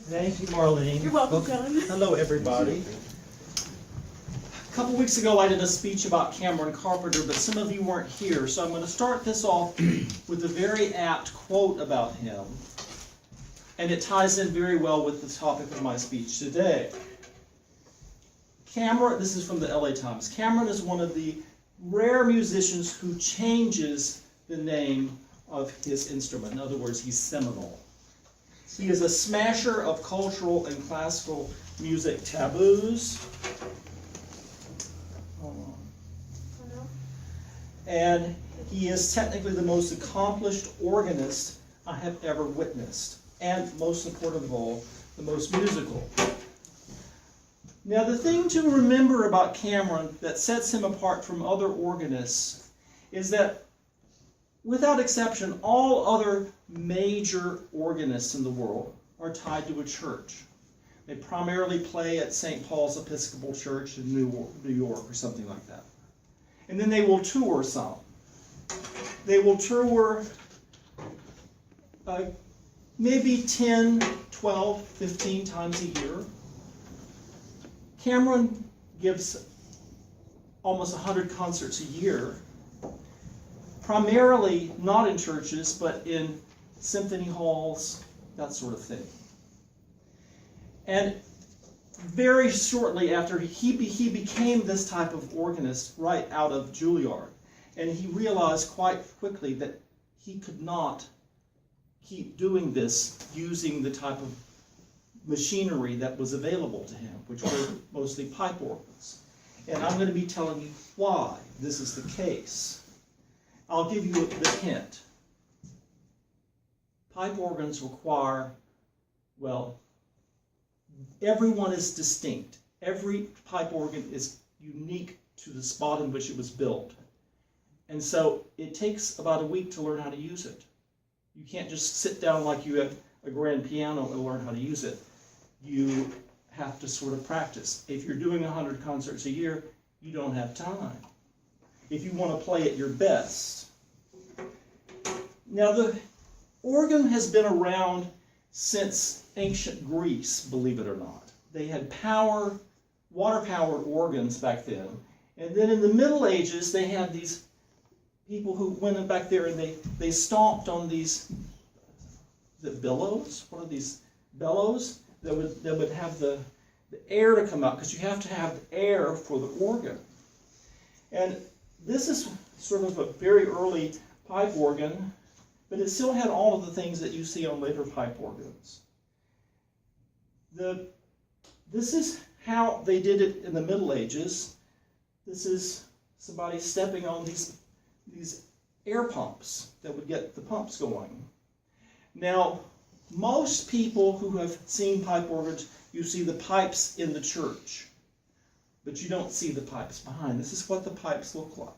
Thank you, Marlene. You're welcome, John. Hello, everybody. A couple weeks ago, I did a speech about Cameron Carpenter, but some of you weren't here, so I'm going to start this off with a very apt quote about him, and it ties in very well with the topic of my speech today. Cameron, this is from the LA Times. Cameron is one of the rare musicians who changes the name of his instrument. In other words, he's seminal. He is a smasher of cultural and classical music taboos. Hold on. Oh, no. And he is technically the most accomplished organist I have ever witnessed. And most important of all, the most musical. Now, the thing to remember about Cameron that sets him apart from other organists is that, without exception, all other major organists in the world are tied to a church. They primarily play at St. Paul's Episcopal Church in New York or something like that. And then they will tour some. They will tour maybe 10, 12, 15 times a year. Cameron gives almost 100 concerts a year, primarily not in churches, but in symphony halls, that sort of thing. And very shortly after, he became this type of organist right out of Juilliard. And he realized quite quickly that he could not keep doing this using the type of machinery that was available to him, which were mostly pipe organs. And I'm going to be telling you why this is the case. I'll give you the hint. Pipe organs require, well, everyone is distinct. Every pipe organ is unique to the spot in which it was built. And so it takes about a week to learn how to use it. You can't just sit down like you have a grand piano and learn how to use it. You have to sort of practice. If you're doing 100 concerts a year, you don't have time. If you want to play at your best. Now, the organ has been around since ancient Greece, believe it or not. They had water-powered organs back then. And then in the Middle Ages, they had these people who went back there and they stomped on these billows. What are these bellows? That would have the air to come out, because you have to have air for the organ. And this is sort of a very early pipe organ, but it still had all of the things that you see on later pipe organs. This is how they did it in the Middle Ages. This is somebody stepping on these air pumps that would get the pumps going. Now, most people who have seen pipe organs, you see the pipes in the church, but you don't see the pipes behind. This is what the pipes look like.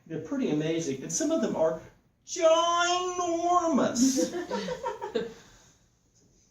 They're pretty amazing, and some of them are ginormous.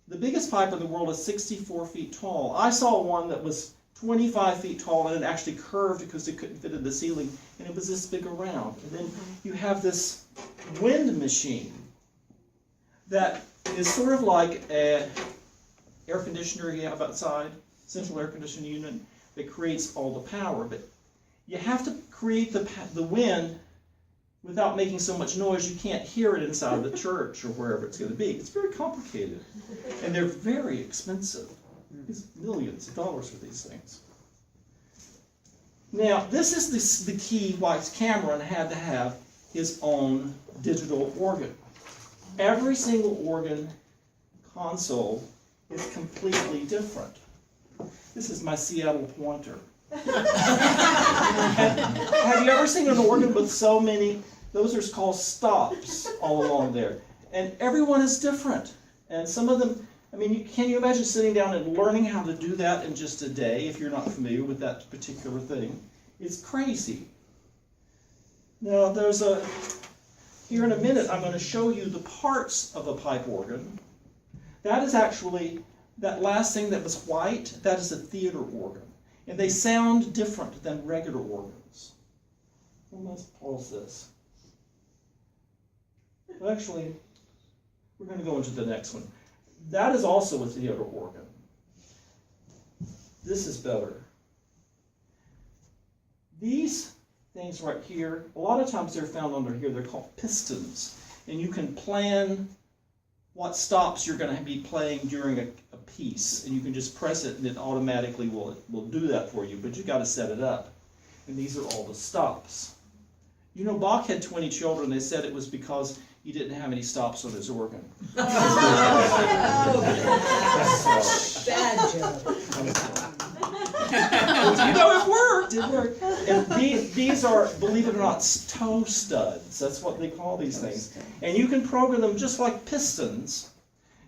The biggest pipe in the world is 64 feet tall. I saw one that was 25 feet tall, and it actually curved because it couldn't fit in the ceiling, and it was this big around. And then you have this wind machine that is sort of like an air conditioner you have outside, central air conditioning unit that creates all the power. But you have to create the wind without making so much noise you can't hear it inside the church or wherever it's going to be. It's very complicated, and they're very expensive. It's millions of dollars for these things. Now, this is the key why Cameron had to have his own digital organ. Every single organ console is completely different. This is my Seattle pointer. Have you ever seen an organ with so many? Those are called stops all along there. And everyone is different. And some of them, I mean, can you imagine sitting down and learning how to do that in just a day if you're not familiar with that particular thing? It's crazy. Now, here in a minute, I'm going to show you the parts of a pipe organ. That is actually, that last thing that was white, that is a theater organ. And they sound different than regular organs. Well, let's pause this. Well, actually, we're going to go into the next one. That is also a theater organ. This is better. These things right here, a lot of times they're found under here, they're called Pistons. And you can plan what stops you're going to be playing during a piece. And you can just press it and it automatically will do that for you, but you got to set it up. And these are all the stops. You know, Bach had 20 children. They said it was because he didn't have any stops on his organ. Bad joke. You know, it worked. It worked. And these are, believe it or not, toe studs. That's what they call these things. And you can program them just like pistons,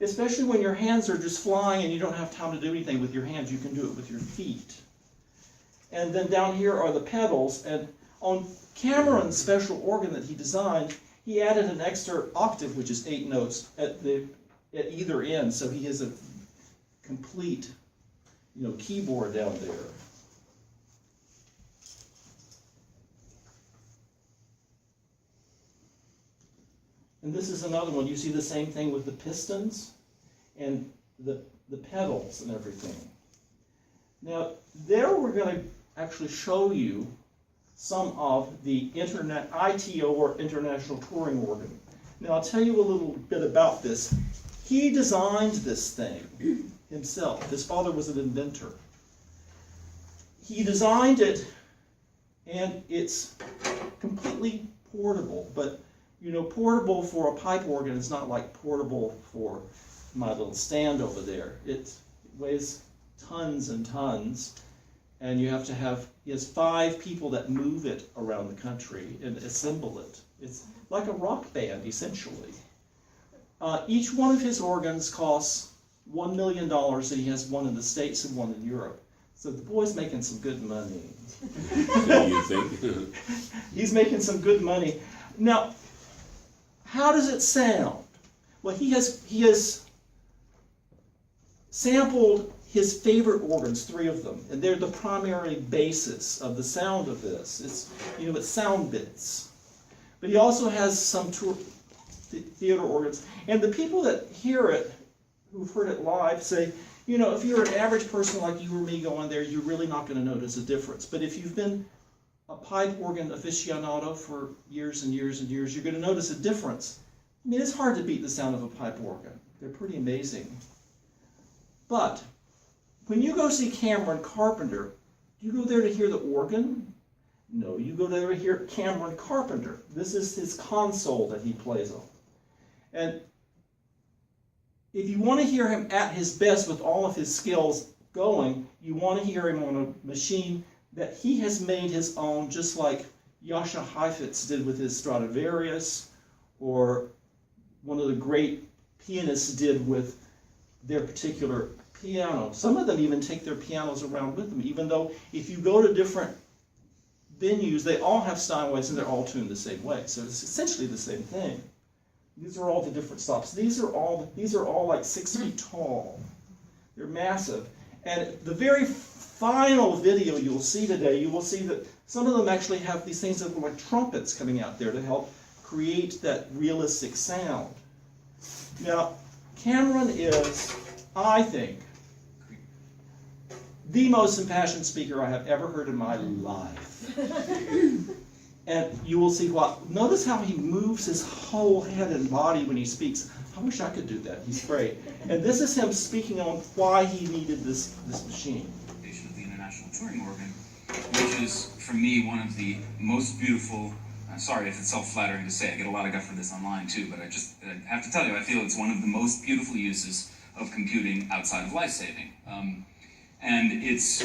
especially when your hands are just flying and you don't have time to do anything with your hands. You can do it with your feet. And then down here are the pedals. And on Cameron's special organ that he designed, he added an extra octave, which is 8 notes, at either end. So he has a complete, keyboard down there. And this is another one. You see the same thing with the pistons and the pedals and everything. Now, there we're going to actually show you some of the ITO, or International Touring Organ. Now, I'll tell you a little bit about this. He designed this thing himself. His father was an inventor. He designed it, and it's completely portable. But, portable for a pipe organ is not like portable for my little stand over there. It weighs tons and tons. And he has 5 people that move it around the country and assemble it. It's like a rock band, essentially. Each one of his organs costs $1 million, and he has one in the States and one in Europe. So the boy's making some good money. So you think? He's making some good money. Now, how does it sound? Well, he has sampled his favorite organs, 3 of them, and they're the primary basis of the sound of this. It's sound bits. But he also has some theater organs. And the people that hear it, who've heard it live, say, if you're an average person like you or me going there, you're really not going to notice a difference. But if you've been a pipe organ aficionado for years and years and years, you're going to notice a difference. I mean, it's hard to beat the sound of a pipe organ. They're pretty amazing. But when you go see Cameron Carpenter, do you go there to hear the organ? No, you go there to hear Cameron Carpenter. This is his console that he plays on. And if you want to hear him at his best with all of his skills going, you want to hear him on a machine that he has made his own, just like Jascha Heifetz did with his Stradivarius, or one of the great pianists did with their particular piano. Some of them even take their pianos around with them, even though if you go to different venues, they all have Steinways and they're all tuned the same way. So it's essentially the same thing. These are all the different stops. These are all like 6 feet tall. They're massive. And the very final video you'll see today, you will see that some of them actually have these things that look like trumpets coming out there to help create that realistic sound. Now, Cameron is, I think, the most impassioned speaker I have ever heard in my life. And you will see notice how he moves his whole head and body when he speaks. I wish I could do that. He's great. And this is him speaking on why he needed this machine. Of the International Touring Organ, which is, for me, one of the most beautiful, sorry if it's self-flattering to say, I get a lot of guff for this online too, but I have to tell you, I feel it's one of the most beautiful uses of computing outside of life-saving. And it's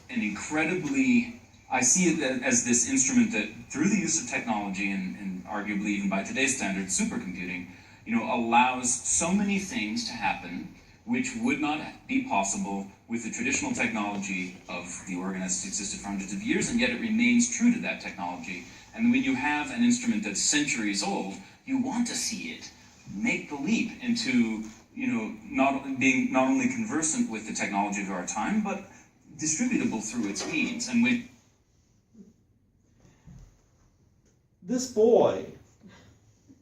an incredibly, I see it as this instrument that, through the use of technology and arguably even by today's standards, supercomputing, allows so many things to happen which would not be possible with the traditional technology of the organ as it's existed for hundreds of years, and yet it remains true to that technology. And when you have an instrument that's centuries old, you want to see it make the leap into, not only conversant with the technology of our time, but distributable through its means. And when this boy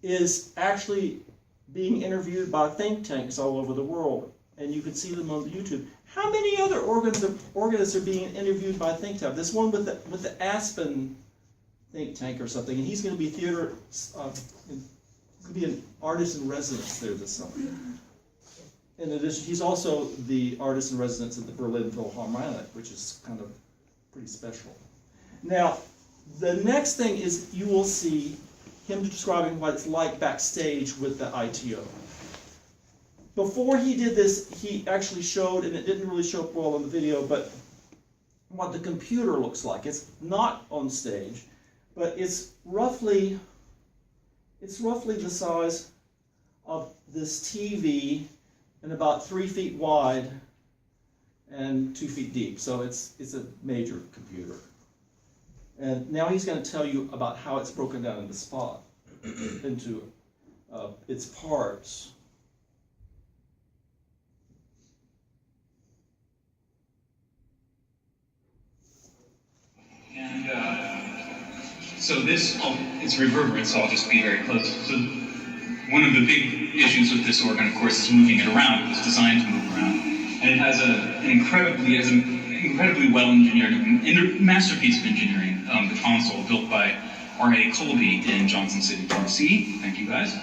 is actually being interviewed by think tanks all over the world, and you can see them on YouTube. How many other organists are being interviewed by think tanks? This one with the Aspen think tank or something, and he's going to be could be an artist in residence there this summer. In addition, he's also the artist in residence at the Berlin Philharmonic, which is kind of pretty special. Now, the next thing is you will see him describing what it's like backstage with the ITO. Before he did this, he actually showed, and it didn't really show up well in the video, but what the computer looks like. It's not on stage, but it's roughly the size of this TV and about 3 feet wide and 2 feet deep. So it's a major computer. And now he's going to tell you about how it's broken down into into its parts. And so this, it's reverberant, so I'll just be very close. So one of the big issues with this organ, of course, is moving it around. It was designed to move around. And it has an incredibly well-engineered, masterpiece of engineering, the console built by R.A. Colby in Johnson City, Tennessee. Thank you, guys.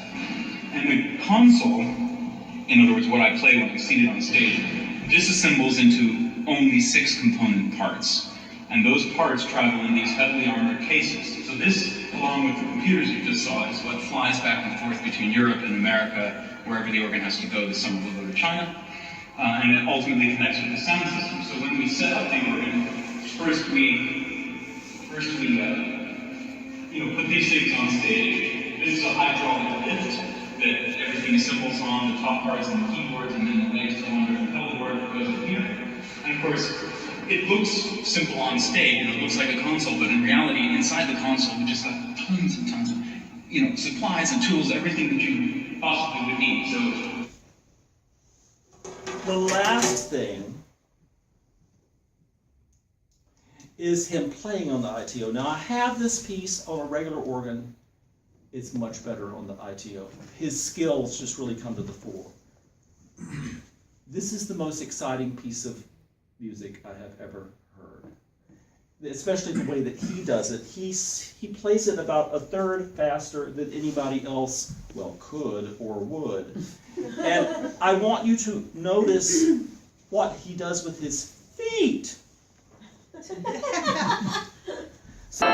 And the console, in other words, what I play when I'm seated on stage, disassembles into only 6 component parts. And those parts travel in these heavily armored cases. So this, along with the computers you just saw, is what flies back and forth between Europe and America, wherever the organ has to go. This summer we'll go to China. And it ultimately connects with the sound system. So when we set up the organ, first we put these things on stage. This is a hydraulic lift that everything assembles on, the top parts and the keyboards, and then the legs go under the pedal board that goes in here. And of course, it looks simple on stage, and it looks like a console, but in reality, inside the console, we just have tons and tons of, supplies and tools, everything that you possibly would need. So the last thing is him playing on the ITO. Now, I have this piece on a regular organ. It's much better on the ITO. His skills just really come to the fore. This is the most exciting piece of music I have ever heard. Especially the way that he does it. He plays it about a third faster than anybody else, could or would. And I want you to notice what he does with his feet. So,